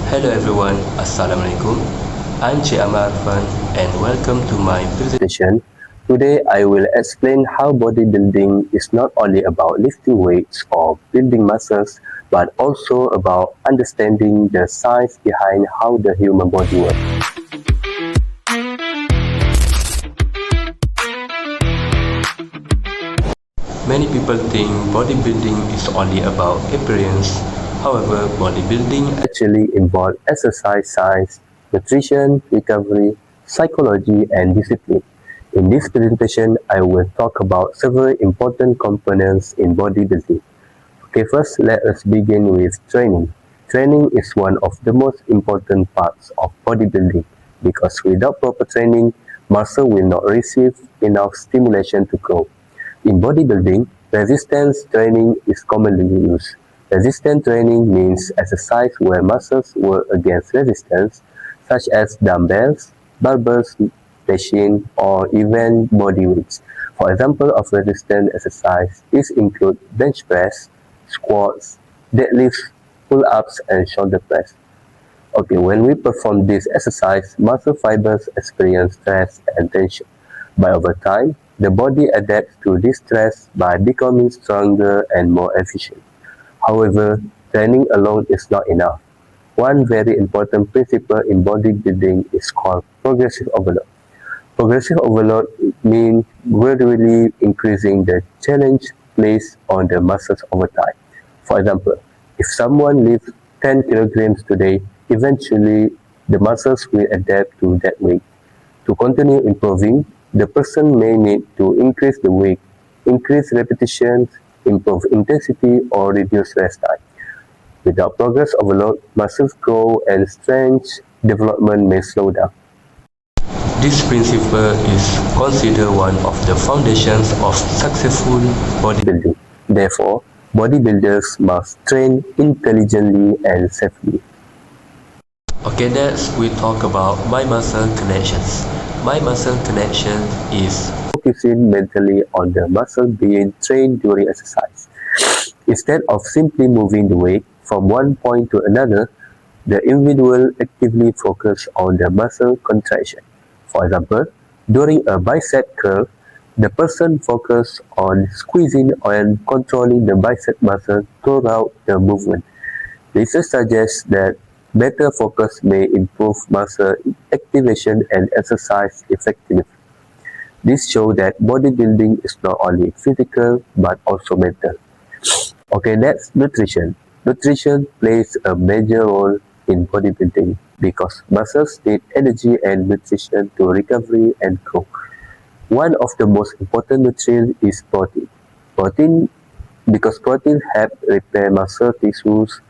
Hello everyone, Assalamualaikum. I'm Cik Amar Arfan and welcome to my presentation. Today I will explain how bodybuilding is not only about lifting weights or building muscles but also about understanding the science behind how the human body works. Many people think bodybuilding is only about appearance. However, bodybuilding actually involves exercise science, nutrition, recovery, psychology, and discipline. In this presentation, I will talk about several important components in bodybuilding. Okay, first, let us begin with training. Training is one of the most important parts of bodybuilding because without proper training, muscle will not receive enough stimulation to grow. In bodybuilding, resistance training is commonly used. Resistance training means exercise where muscles work against resistance, such as dumbbells, barbells, machines, or even body weights. For example of resistance exercise, these include bench press, squats, deadlifts, pull-ups, and shoulder press. Okay, when we perform this exercise, muscle fibers experience stress and tension. But over time, the body adapts to this stress by becoming stronger and more efficient. However, training alone is not enough. One very important principle in bodybuilding is called progressive overload. Progressive overload means gradually increasing the challenge placed on the muscles over time. For example, if someone lifts 10 kilograms today, eventually the muscles will adapt to that weight. To continue improving, the person may need to increase the weight, increase repetitions, improve intensity, or reduce rest time. Without progress overload, muscles grow and strength development may slow down. This principle is considered one of the foundations of successful bodybuilding. Therefore, bodybuilders must train intelligently and safely. Okay, next we talk about mind muscle connections. Mind muscle connection is focusing mentally on the muscle being trained during exercise. Instead of simply moving the weight from one point to another, the individual actively focuses on the muscle contraction. For example, during a bicep curl, the person focuses on squeezing and controlling the bicep muscle throughout the movement. Research suggests that better focus may improve muscle activation and exercise effectiveness. This shows that bodybuilding is not only physical but also mental. Okay, next, nutrition. Nutrition plays a major role in bodybuilding because muscles need energy and nutrition to recover and grow. One of the most important nutrients is protein. Because protein helps repair muscle tissues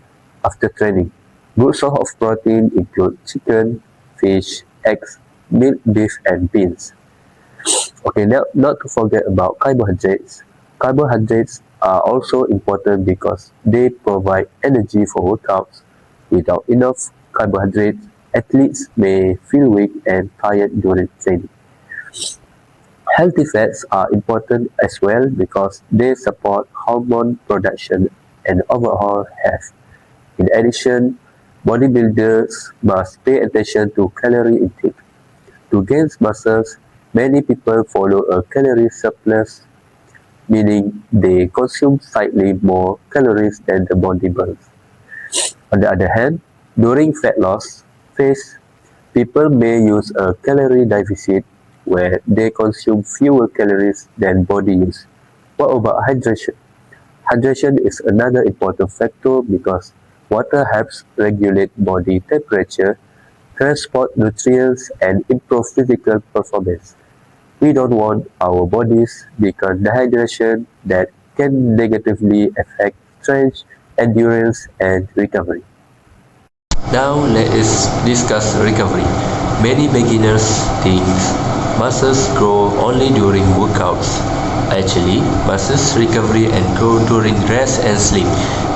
after training. Good sources of protein include chicken, fish, eggs, milk, beef, and beans. Okay, now not to forget about carbohydrates. Carbohydrates are also important because they provide energy for workouts. Without enough carbohydrates, athletes may feel weak and tired during training. Healthy fats are important as well because they support hormone production and overall health. In addition, bodybuilders must pay attention to calorie intake. To gain muscles, many people follow a calorie surplus, meaning they consume slightly more calories than the body burns. On the other hand, during fat loss phase, people may use a calorie deficit where they consume fewer calories than body use. What about hydration? Hydration is another important factor because water helps regulate body temperature, transport nutrients, and improve physical performance. We don't want our bodies become dehydration that can negatively affect strength, endurance, and recovery. Now let us discuss recovery. Many beginners think muscles grow only during workouts. Actually, muscles recover and grow during rest and sleep.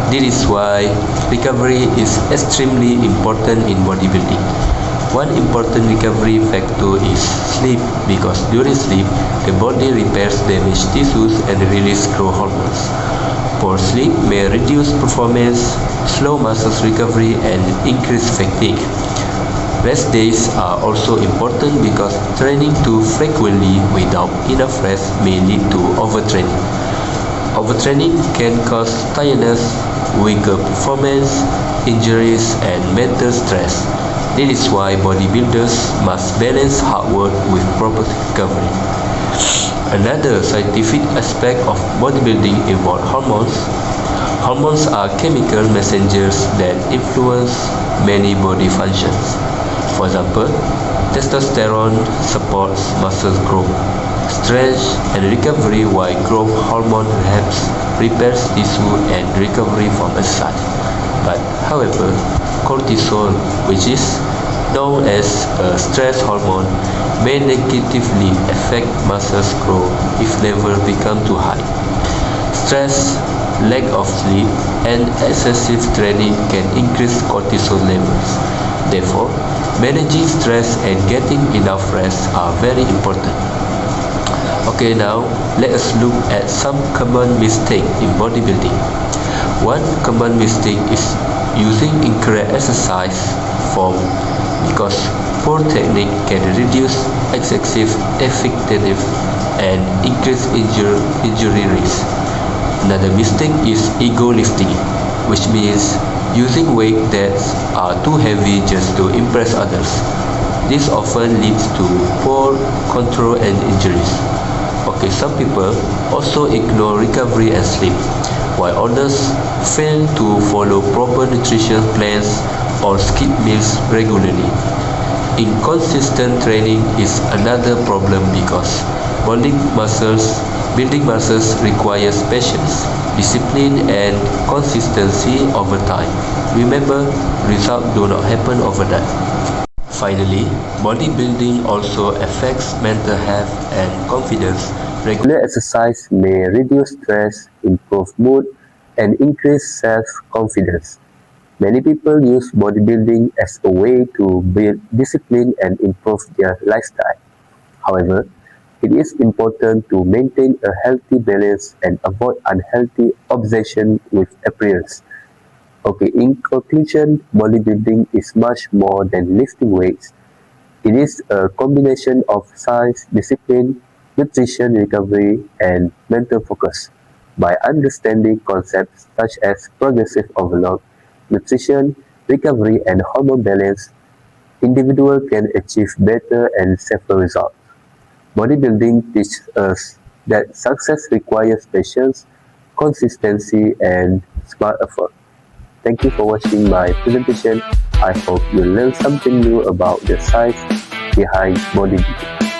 This is why recovery is extremely important in bodybuilding. One important recovery factor is sleep because during sleep, the body repairs damaged tissues and releases growth hormones. Poor sleep may reduce performance, slow muscle recovery, and increase fatigue. Rest days are also important because training too frequently without enough rest may lead to overtraining. Overtraining can cause tiredness, weaker performance, injuries, and mental stress. This is why bodybuilders must balance hard work with proper recovery. Another scientific aspect of bodybuilding involves hormones. Hormones are chemical messengers that influence many body functions. For example, testosterone supports muscle growth, strength, and recovery, while growth hormone helps repairs tissue and recovery from exercise. But however, cortisol, which is known as a stress hormone, may negatively affect muscle growth if levels become too high. Stress, lack of sleep, and excessive training can increase cortisol levels. Therefore, managing stress and getting enough rest are very important. Okay, now let us look at some common mistakes in bodybuilding. One common mistake is using incorrect exercise form because poor technique can reduce excessive effectiveness and increase injury risk. Another mistake is ego lifting, which means using weights that are too heavy just to impress others. This often leads to poor control and injuries. Okay, some people also ignore recovery and sleep, while others fail to follow proper nutrition plans or skip meals regularly. Inconsistent training is another problem because building muscles requires patience, discipline, and consistency over time. Remember, results do not happen overnight. Finally, bodybuilding also affects mental health and confidence. Regular exercise may reduce stress, improve mood, and increase self-confidence. Many people use bodybuilding as a way to build discipline and improve their lifestyle. However, it is important to maintain a healthy balance and avoid unhealthy obsession with appearance. Okay, in conclusion, bodybuilding is much more than lifting weights. It is a combination of science, discipline, nutrition, recovery, and mental focus. By understanding concepts such as progressive overload, nutrition, recovery, and hormone balance, individuals can achieve better and safer results. Bodybuilding teaches us that success requires patience, consistency, and smart effort. Thank you for watching my presentation. I hope you learned something new about the science behind bodybuilding.